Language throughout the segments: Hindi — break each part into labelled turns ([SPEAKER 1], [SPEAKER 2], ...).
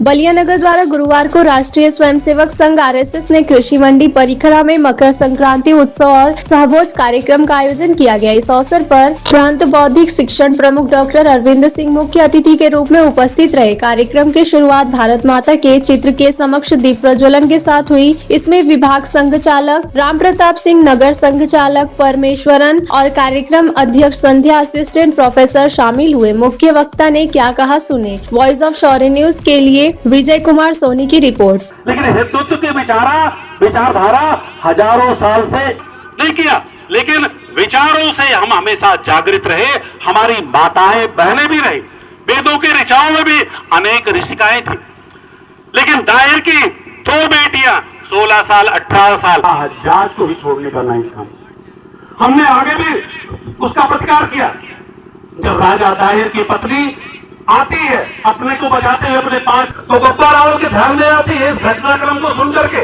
[SPEAKER 1] बलिया नगर द्वारा गुरुवार को राष्ट्रीय स्वयंसेवक संघ आरएसएस ने कृषि मंडी परिखरा में मकर संक्रांति उत्सव और सहभोज कार्यक्रम का आयोजन किया गया। इस अवसर पर प्रांत बौद्धिक शिक्षण प्रमुख डॉक्टर अरविंद सिंह मुख्य अतिथि के रूप में उपस्थित रहे। कार्यक्रम की शुरुआत भारत माता के चित्र के समक्ष दीप प्रज्वलन के साथ हुई। इसमें विभाग संघ चालक राम प्रताप सिंह, नगर संघ चालक परमेश्वरन और कार्यक्रम अध्यक्ष संध्या असिस्टेंट प्रोफेसर शामिल हुए। मुख्य वक्ता ने क्या कहा सुने। वॉइस ऑफ शौर्य न्यूज के लिए विजय कुमार सोनी की रिपोर्ट।
[SPEAKER 2] लेकिन हिंदुत्व की विचारधारा हजारों साल से नहीं किया, लेकिन विचारों से हम हमेशा जागृत रहे। हमारी माताएं बहनें भी रही। वेदों के ऋचाओं में भी अनेक ऋषिकाएं थी, लेकिन दायर की दो बेटियां 16 साल 18 साल
[SPEAKER 3] जात को भी छोड़ने का नहीं था। हमने आगे भी उसका प्रतिकार किया। जब राजा दाहिर की पत्नी आती है अपने को बचाते हुए अपने पास, तो गप्पा रावल के ध्यान में आती है इस घटनाक्रम को सुन करके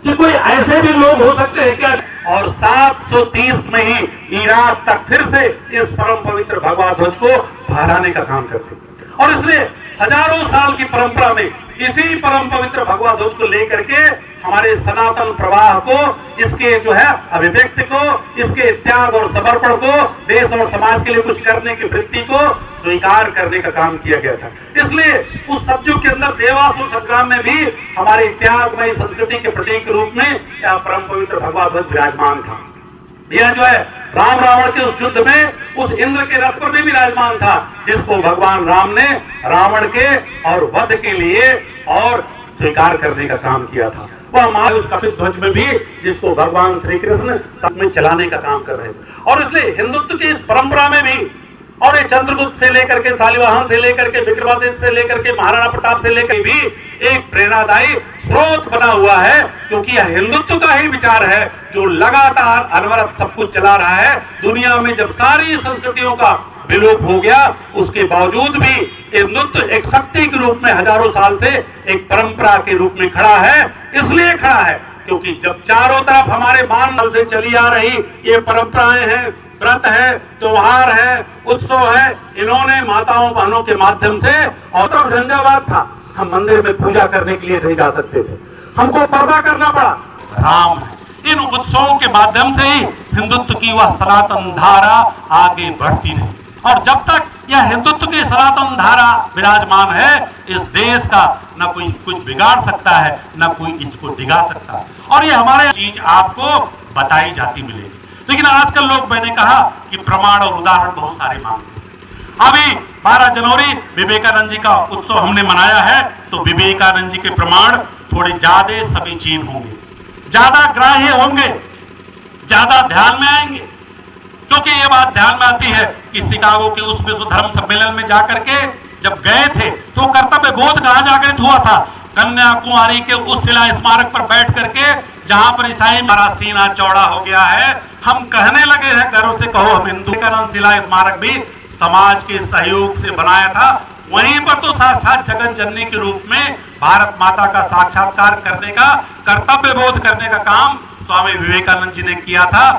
[SPEAKER 3] कि कोई ऐसे भी लोग हो सकते हैं क्या।
[SPEAKER 2] और 730 में ही इराक तक फिर से इस परम पवित्र भगवा ध्वज को फहराने का काम करते, और इसलिए हजारों साल की परंपरा में इसी परम पवित्र भगवा ध्वज को लेकर के हमारे सनातन प्रवाह को, इसके जो है अभिव्यक्ति को, इसके त्याग और समर्पण को, देश और समाज के लिए कुछ करने की वृत्ति को स्वीकार करने का काम किया गया था। इसलिए उस सत्युग के अंदर देवासुर संग्राम में भी हमारे त्यागमयी संस्कृति के प्रतीक के रूप में यह परम पवित्र भगवा ध्वज विराजमान था। यह जो है राम रावण के उस युद्ध में उस इंद्र के रथ पर भी विराजमान था, जिसको भगवान राम ने रावण के और वध के लिए और स्वीकार करने का काम किया था। वह हमारे उस कपित ध्वज में भी, जिसको भगवान श्री कृष्ण सब में चलाने का काम कर रहे थे। और इसलिए हिंदुत्व की इस परंपरा में भी, और ये चंद्रगुप्त से लेकर के शालिवाहन से लेकर के विक्रमादित्य से लेकर के महाराणा प्रताप से लेकर भी एक प्रेरणादायी स्रोत बना हुआ है, क्योंकि यह हिंदुत्व का ही विचार है जो लगातार अनवरत सब कुछ चला रहा है। दुनिया में जब सारी संस्कृतियों का विलोप हो गया, उसके बावजूद भी हिंदुत्व एक शक्ति के रूप में हजारों साल से एक परंपरा के रूप में खड़ा है। इसलिए खड़ा है क्योंकि जब चारों तरफ हमारे मान से चली आ रही ये परंपराएं हैं, व्रत है, त्योहार है, उत्सव है, इन्होंने माताओं बहनों के माध्यम से, और तब झंझावात था, हम मंदिर में पूजा करने के लिए नहीं जा सकते थे, हमको पर्दा करना पड़ा। राम इन उत्सवों के माध्यम से ही हिंदुत्व की वह सनातन धारा आगे बढ़ती रही, और जब तक यह हिंदुत्व की सनातन धारा विराजमान है, इस देश का न कोई कुछ बिगाड़ सकता है, न कोई इसको डिगा सकता है। और ये हमारे चीज आपको बताई जाती मिलेगी। लेकिन आजकल लोग, मैंने कहा कि प्रमाण और उदाहरण बहुत सारे मांगते हैं। अभी 12 जनवरी विवेकानंद जी का उत्सव हमने मनाया है, तो विवेकानंद जी के प्रमाण थोड़े ज्यादा समीचीन होंगे, ज्यादा ग्राह्य होंगे, ज्यादा ध्यान में आएंगे। क्योंकि ये बात ध्यान में आती है कि शिकागो के उस विश्व धर्म सम्मेलन में जाकर के जब गए थे, तो कर्तव्य बोध कहाँ जागृत हुआ था? कन्याकुमारी के उस शिला स्मारक पर बैठ करके, जहां पर ईसाई हमारा सीना चौड़ा हो गया है, हम कहने लगे हैं गर्व से कहो हम हिंदू। शिला स्मारक भी समाज के सहयोग से बनाया था। वहीं पर तो साक्षात जगत जननी के रूप में भारत माता का साक्षात्कार करने का, कर्तव्य बोध करने का काम स्वामी विवेकानंद जी ने किया था।